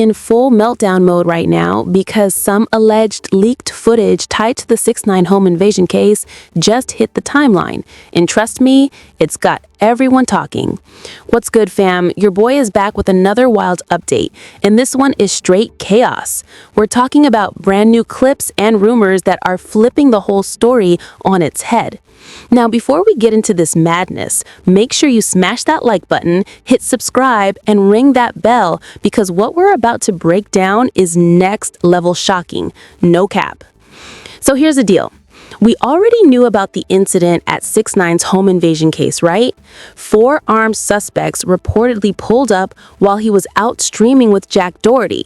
in full meltdown mode right now because some alleged leaked footage tied to the 6ix9ine home invasion case just hit the timeline. And trust me, it's got everyone talking. What's good, fam? Your boy is back with another wild update, and this one is straight chaos. We're talking about brand new clips and rumors that are flipping the whole story on its head. Now, before we get into this madness, make sure you smash that like button, hit subscribe, and ring that bell because what we're about to break down is next level shocking. No cap. So here's the deal. We already knew about the incident at 6ix9ine's home invasion case, right? 4 armed suspects reportedly pulled up while he was out streaming with Jack Doherty.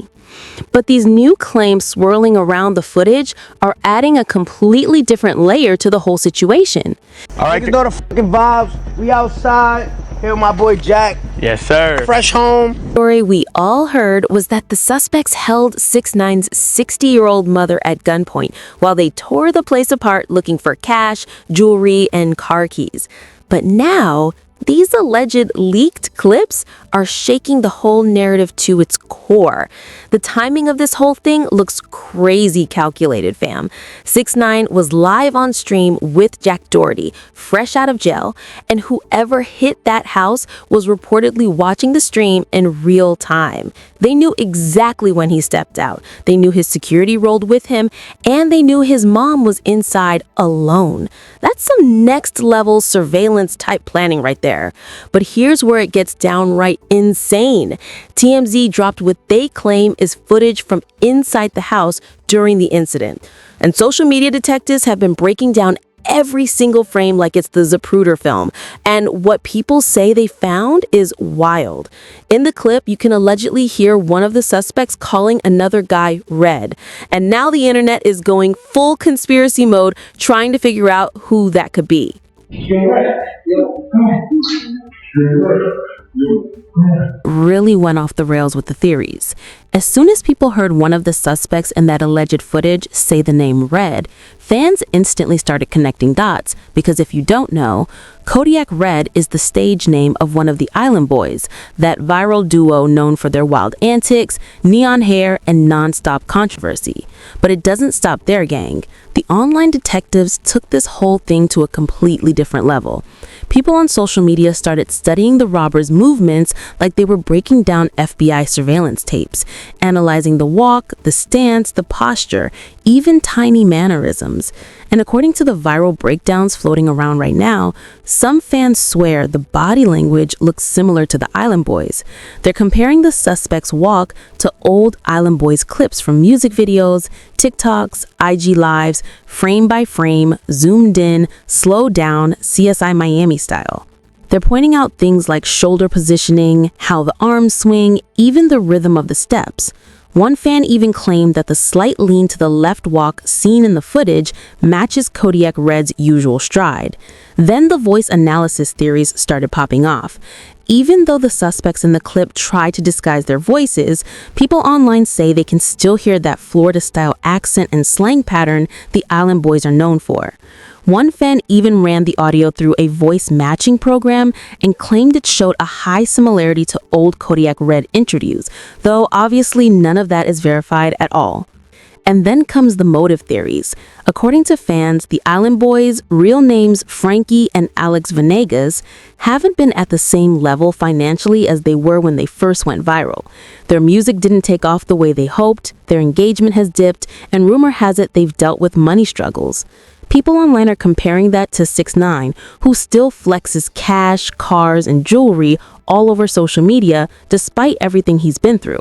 But these new claims swirling around the footage are adding a completely different layer to the whole situation. All right, you know the fucking vibes. We outside. Here with my boy Jack. Yes, sir. Fresh home. The story we all heard was that the suspects held 6ix9ine's 60-year-old mother at gunpoint while they tore the place apart looking for cash, jewelry, and car keys. But now, these alleged leaked clips are shaking the whole narrative to its core. The timing of this whole thing looks crazy calculated, fam. 6ix9ine was live on stream with Jack Doherty, fresh out of jail, and whoever hit that house was reportedly watching the stream in real time. They knew exactly when he stepped out. They knew his security rolled with him, and they knew his mom was inside alone. That's some next level surveillance type planning right there. But here's where it gets downright insane. TMZ dropped what they claim is footage from inside the house during the incident. And social media detectives have been breaking down every single frame like it's the Zapruder film. And what people say they found is wild. In the clip, you can allegedly hear one of the suspects calling another guy Red. And now the internet is going full conspiracy mode, trying to figure out who that could be. Really went off the rails with the theories. As soon as people heard one of the suspects in that alleged footage say the name Red, fans instantly started connecting dots because if you don't know, Kodiak Red is the stage name of one of the Island Boys, that viral duo known for their wild antics, neon hair, and non-stop controversy. But it doesn't stop there, gang. The online detectives took this whole thing to a completely different level. People on social media started studying the robbers' movements like they were breaking down FBI surveillance tapes, analyzing the walk, the stance, the posture, even tiny mannerisms. And according to the viral breakdowns floating around right now, some fans swear the body language looks similar to the Island Boys. They're comparing the suspect's walk to old Island Boys clips from music videos, TikToks, IG Lives, frame by frame, zoomed in, slowed down, CSI Miami style. They're pointing out things like shoulder positioning, how the arms swing, even the rhythm of the steps. One fan even claimed that the slight lean to the left walk seen in the footage matches Kodiak Red's usual stride. Then the voice analysis theories started popping off. Even though the suspects in the clip try to disguise their voices, people online say they can still hear that Florida-style accent and slang pattern the Island Boys are known for. One fan even ran the audio through a voice matching program and claimed it showed a high similarity to old Kodiak Red interviews, though obviously none of that is verified at all. And then comes the motive theories. According to fans, the Island Boys, real names Frankie and Alex Venegas, haven't been at the same level financially as they were when they first went viral. Their music didn't take off the way they hoped, their engagement has dipped, and rumor has it they've dealt with money struggles. People online are comparing that to 6ix9ine, who still flexes cash, cars, and jewelry all over social media despite everything he's been through.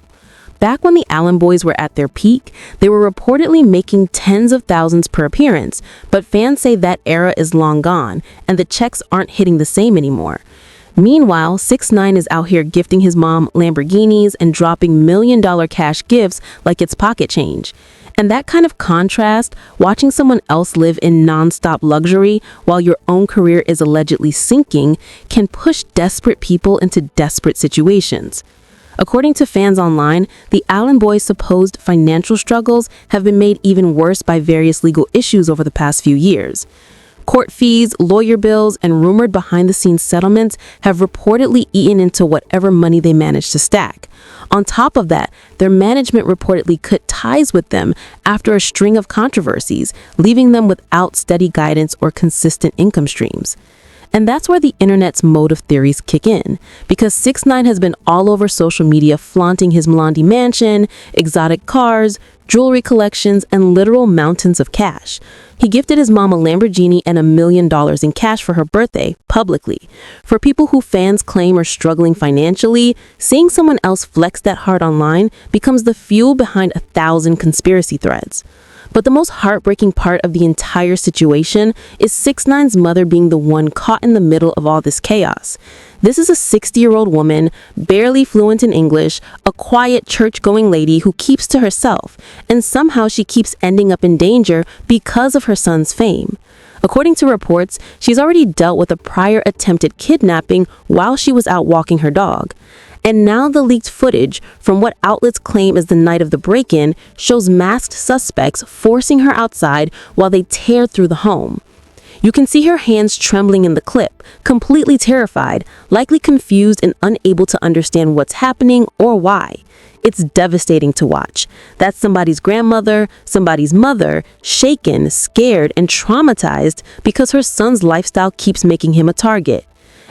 Back when the Island Boys were at their peak, they were reportedly making tens of thousands per appearance, but fans say that era is long gone, and the checks aren't hitting the same anymore. Meanwhile, 6ix9ine is out here gifting his mom Lamborghinis and dropping million-dollar cash gifts like it's pocket change. And that kind of contrast, watching someone else live in non-stop luxury while your own career is allegedly sinking, can push desperate people into desperate situations. According to fans online, the Island Boys' supposed financial struggles have been made even worse by various legal issues over the past few years. Court fees, lawyer bills, and rumored behind-the-scenes settlements have reportedly eaten into whatever money they managed to stack. On top of that, their management reportedly cut ties with them after a string of controversies, leaving them without steady guidance or consistent income streams. And that's where the internet's motive theories kick in, because 6ix9ine has been all over social media flaunting his Milandi mansion, exotic cars, jewelry collections, and literal mountains of cash. He gifted his mom a Lamborghini and $1 million in cash for her birthday, publicly. For people who fans claim are struggling financially, seeing someone else flex that hard online becomes the fuel behind 1,000 conspiracy threads. But the most heartbreaking part of the entire situation is 6ix9ine's mother being the one caught in the middle of all this chaos. This is a 60-year-old woman, barely fluent in English, a quiet church-going lady who keeps to herself, and somehow she keeps ending up in danger because of her son's fame. According to reports, she's already dealt with a prior attempted kidnapping while she was out walking her dog. And now the leaked footage from what outlets claim is the night of the break-in shows masked suspects forcing her outside while they tear through the home. You can see her hands trembling in the clip, completely terrified, likely confused and unable to understand what's happening or why. It's devastating to watch. That's somebody's grandmother, somebody's mother, shaken, scared, and traumatized because her son's lifestyle keeps making him a target.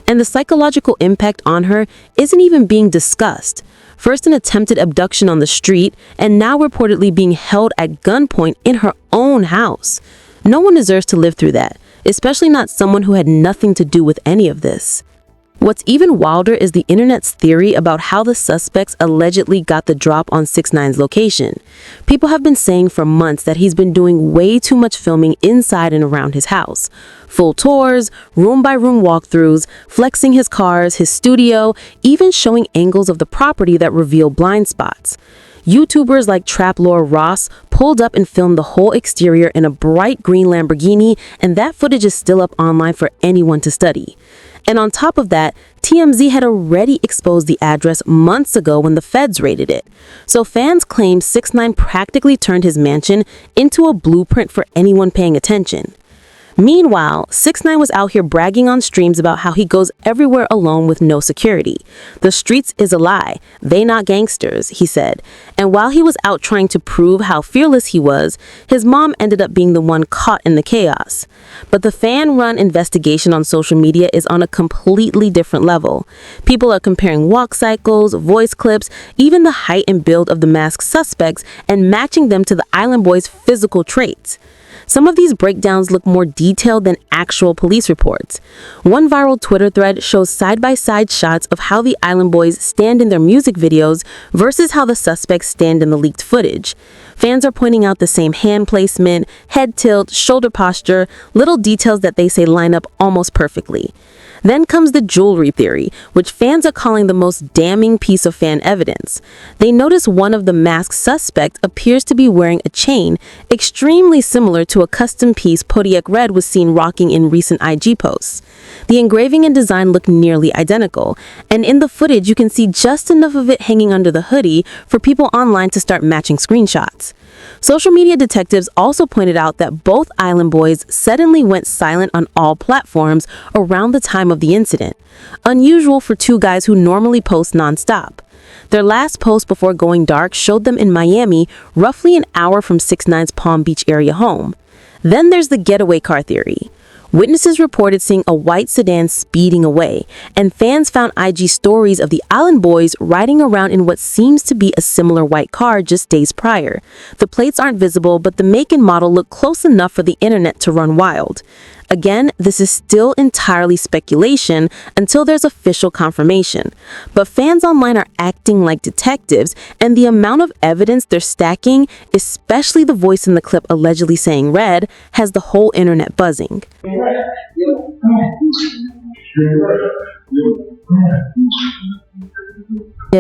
And the psychological impact on her isn't even being discussed. First an attempted abduction on the street, and now reportedly being held at gunpoint in her own house. No one deserves to live through that, especially not someone who had nothing to do with any of this. What's even wilder is the internet's theory about how the suspects allegedly got the drop on 6ix9ine's location. People have been saying for months that he's been doing way too much filming inside and around his house. Full tours, room-by-room walkthroughs, flexing his cars, his studio, even showing angles of the property that reveal blind spots. YouTubers like Trap Lore Ross pulled up and filmed the whole exterior in a bright green Lamborghini, and that footage is still up online for anyone to study. And on top of that, TMZ had already exposed the address months ago when the feds raided it. So fans claim 6ix9ine practically turned his mansion into a blueprint for anyone paying attention. Meanwhile, 6ix9ine was out here bragging on streams about how he goes everywhere alone with no security. The streets is a lie. They not gangsters, he said. And while he was out trying to prove how fearless he was, his mom ended up being the one caught in the chaos. But the fan-run investigation on social media is on a completely different level. People are comparing walk cycles, voice clips, even the height and build of the masked suspects, and matching them to the Island Boys' physical traits. Some of these breakdowns look more detailed than actual police reports. One viral Twitter thread shows side-by-side shots of how the Island Boys stand in their music videos versus how the suspects stand in the leaked footage. Fans are pointing out the same hand placement, head tilt, shoulder posture, little details that they say line up almost perfectly. Then comes the jewelry theory, which fans are calling the most damning piece of fan evidence. They notice one of the masked suspects appears to be wearing a chain extremely similar to a custom piece Kodiak Red was seen rocking in recent IG posts. The engraving and design look nearly identical, and in the footage you can see just enough of it hanging under the hoodie for people online to start matching screenshots. Social media detectives also pointed out that both Island Boys suddenly went silent on all platforms around the time of the incident, unusual for two guys who normally post nonstop. Their last post before going dark showed them in Miami, roughly an hour from 6ix9ine's Palm Beach area home. Then there's the getaway car theory. Witnesses reported seeing a white sedan speeding away, and fans found IG stories of the Island Boys riding around in what seems to be a similar white car just days prior. The plates aren't visible, but the make and model look close enough for the internet to run wild. Again, this is still entirely speculation until there's official confirmation. But fans online are acting like detectives, and the amount of evidence they're stacking, especially the voice in the clip allegedly saying red, has the whole internet buzzing.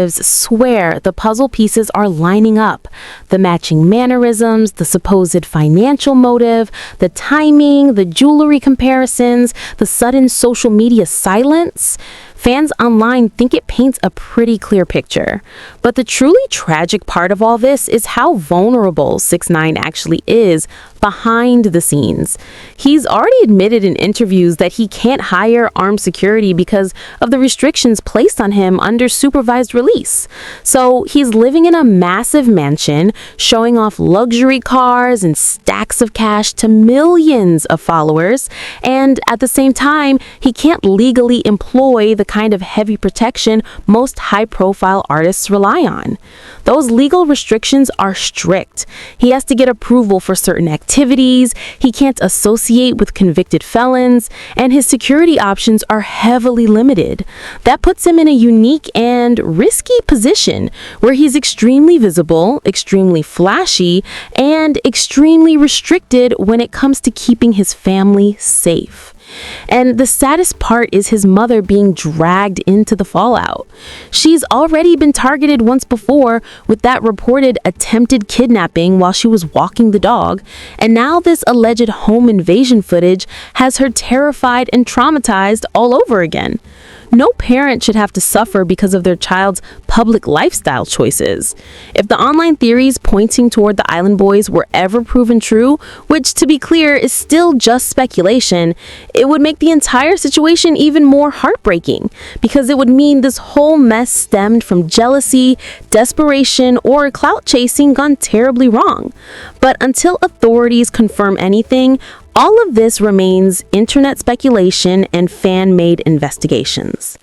Swear the puzzle pieces are lining up. The matching mannerisms, the supposed financial motive, the timing, the jewelry comparisons, the sudden social media silence. Fans online think it paints a pretty clear picture. But the truly tragic part of all this is how vulnerable 6ix9ine actually is behind the scenes. He's already admitted in interviews that he can't hire armed security because of the restrictions placed on him under supervised release. So he's living in a massive mansion, showing off luxury cars and stacks of cash to millions of followers, and at the same time, he can't legally employ the kind of heavy protection most high-profile artists rely on. Those legal restrictions are strict. He has to get approval for certain activities, he can't associate with convicted felons, and his security options are heavily limited. That puts him in a unique and risky position where he's extremely visible, extremely flashy, and extremely restricted when it comes to keeping his family safe. And the saddest part is his mother being dragged into the fallout. She's already been targeted once before with that reported attempted kidnapping while she was walking the dog, and now this alleged home invasion footage has her terrified and traumatized all over again. No parent should have to suffer because of their child's public lifestyle choices. If the online theories pointing toward the Island Boys were ever proven true, which to be clear is still just speculation, it would make the entire situation even more heartbreaking because it would mean this whole mess stemmed from jealousy, desperation, or clout chasing gone terribly wrong. But until authorities confirm anything, all of this remains internet speculation and fan-made investigations.